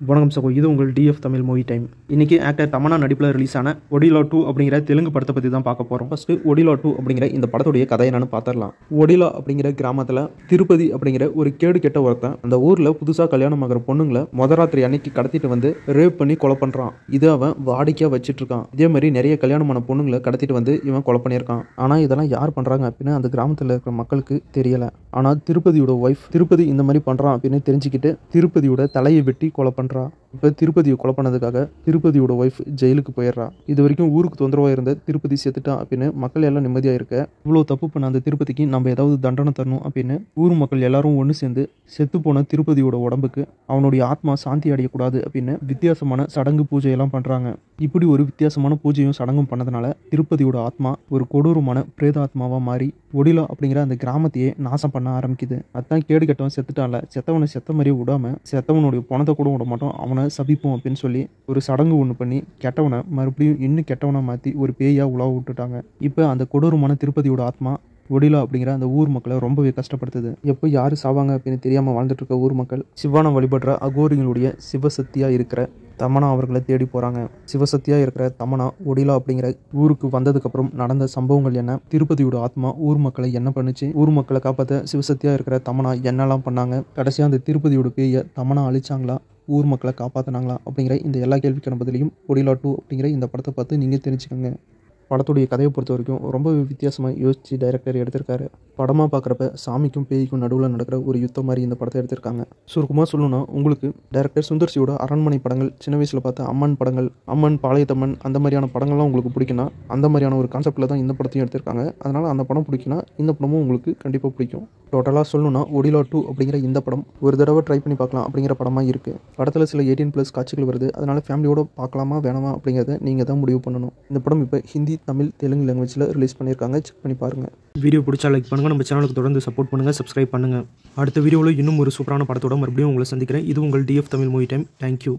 வணக்கம் சகோ, இது உங்கள் டிஎஃப் தமிழ் மூவி டைம். இன்றைக்கி ஆக்டர் தமன்னா நடிப்பில் ரிலீஸ் ஆன ஒடிலா 2 அப்படிங்கிற தெலுங்கு படத்தை பற்றி தான் பார்க்க போகிறோம். ஃபஸ்ட்டு ஒடிலா 2 அப்படிங்கிற இந்த படத்துடைய கதை என்னன்னு பார்த்துடலாம். ஒடிலா அப்படிங்கிற கிராமத்தில் திருப்பதி அப்படிங்கிற ஒரு கேடு கெட்ட ஒருத்தன் அந்த ஊரில் புதுசாக கல்யாணம் ஆகிற பொண்ணுங்களை ராத்திரி அன்னைக்கு கடத்திட்டு வந்து ரேப் பண்ணி கொலை பண்ணுறான். இதை அவன் வாடிக்கையாக வச்சுட்டு இருக்கான். இதே மாதிரி நிறைய கல்யாணமான பொண்ணுங்களை கடத்திட்டு வந்து இவன் கொலை பண்ணியிருக்கான். ஆனால் இதெல்லாம் யார் பண்ணுறாங்க அப்படின்னு அந்த கிராமத்தில் இருக்கிற மக்களுக்கு தெரியலை. ஆனால் திருப்பதியோட ஒய்ஃப் திருப்பதி இந்த மாதிரி பண்ணுறான் அப்படின்னு தெரிஞ்சுக்கிட்டு திருப்பதியோட தலையை வெட்டி கொலை பண்ணுறான். இப்போ திருப்பதியை கொலை பண்ணதுக்காக திருப்பதியோட ஒய்ஃப் ஜெயிலுக்கு போயிடுறா. இது வரைக்கும் ஊருக்கு தொந்தரவாக இருந்த திருப்பதி செத்துட்டான் அப்படின்னு மக்கள் எல்லாம் நிம்மதியாக இருக்க, இவ்வளோ தப்பு பண்ண அந்த திருப்பதிக்கு நம்ம ஏதாவது தண்டனை தரணும் அப்படின்னு ஊர் மக்கள் எல்லாரும் ஒன்று சேர்ந்து செத்து போன திருப்பதியோட உடம்புக்கு அவனுடைய ஆத்மா சாந்தி அடையக்கூடாது அப்படின்னு வித்தியாசமான சடங்கு பூஜையெல்லாம் பண்ணுறாங்க. இப்படி ஒரு வித்தியாசமான பூஜையும் சடங்கும் பண்ணதுனால திருப்பதியோட ஆத்மா ஒரு கொடூரமான பிரேதாத்மாவாக மாறி ஒடிலா அப்படிங்கிற அந்த கிராமத்தையே நாசம் பண்ண ஆரம்பிக்குது. அதான் கேடு கெட்டவன் செத்துட்டான்ல, செத்தவனை செத்த மாதிரியே விடாம செத்தவனுடைய பணத்தை கூட விட மாட்டோம், அவனை சபிப்போம் அப்படின்னு சொல்லி ஒரு சடங்கு ஒன்று பண்ணி கெட்டவனை மறுபடியும் இன்னும் கெட்டவனை மாற்றி ஒரு பேயா உலா விட்டுட்டாங்க. இப்போ அந்த கொடூரமான திருப்பதியோட ஆத்மா ஒடிலா அப்படிங்கிற அந்த ஊர் மக்களை ரொம்பவே கஷ்டப்படுத்துது. எப்போ யார் சாவாங்க அப்படின்னு தெரியாமல் வாழ்ந்துட்டு இருக்க ஊர் மக்கள் சிவானை வழிபடுற அகோரிகளுடைய சிவசக்தியா இருக்கிற தமன்னா அவர்களை தேடி போகிறாங்க. சிவசக்தியாக இருக்கிற தமன்னா ஒடிலா அப்படிங்கிற ஊருக்கு வந்ததுக்கப்புறம் நடந்த சம்பவங்கள் என்ன, திருப்பதியோட ஆத்மா ஊர் மக்களை என்ன பண்ணுச்சு, ஊர் மக்களை காப்பாற்ற சிவசக்தியாக இருக்கிற தமன்னா என்னெல்லாம் பண்ணாங்க, கடைசியாக அந்த திருப்பதியோட பேயை தமன்னா அழிச்சாங்களா, ஊர் மக்களை காப்பாற்றினாங்களா அப்படிங்கிற இந்த எல்லா கேள்விக்கான பதிலையும் ஒடிலா 2 அப்படிங்கிற இந்த படத்தை பார்த்து நீங்கள் தெரிஞ்சுக்கோங்க. படத்துடைய கதையை பொறுத்த வரைக்கும் ரொம்ப வித்தியாசமாக யோசித்து டைரக்டர் எடுத்திருக்காரு. படமாக பார்க்குறப்ப சாமிக்கும் பேய்க்கும் நடுவில் நடக்கிற ஒரு யுத்தம் மாதிரி இந்த படத்தை எடுத்திருக்காங்க. சுருக்கமாக சொல்லணும்னா, உங்களுக்கு டைரக்டர் சுந்தர்சியோட அரண்மனை படங்கள், சின்ன வயசில் பார்த்த அம்மன் படங்கள், அம்மன் பாளையத்தம்மன் அந்த மாதிரியான படங்கள்லாம் உங்களுக்கு பிடிக்குன்னா அந்த மாதிரியான ஒரு கான்செப்டில் தான் இந்த படத்தையும் எடுத்திருக்காங்க. அதனால் அந்த படம் பிடிக்குன்னா இந்த படமும் உங்களுக்கு கண்டிப்பாக பிடிக்கும். டோட்டலாக சொல்லணும்னா ஒடிலா 2 அப்படிங்கிற இந்த படம் ஒரு தடவை ட்ரை பண்ணி பார்க்கலாம் அப்படிங்கிற படமாக இருக்குது. படத்தில் சில 18+ காட்சிகள் வருது. அதனால் ஃபேமிலியோட பார்க்கலாமா வேணாமா அப்படிங்கிறத நீங்கள் தான் முடிவு பண்ணணும். இந்த படம் இப்போ ஹிந்தி, தமிழ், தெலுங்கு லாங்குவேஜில் ரிலீஸ் பண்ணியிருக்காங்க. செக் பண்ணி பாருங்கள். வீடியோ பிடிச்சா லைக் பண்ணுங்கள், நம்ம சேனலுக்கு தொடர்ந்து சப்போர்ட் பண்ணுங்கள், சப்ஸ்கிரைப் பண்ணுங்கள். அடுத்த வீடியோவில் இன்னும் ஒரு சூப்பரான படத்தோட மறுபடியும் உங்களை சந்திக்கிறேன். இது உங்கள் TF Tamil movie time. Thank you.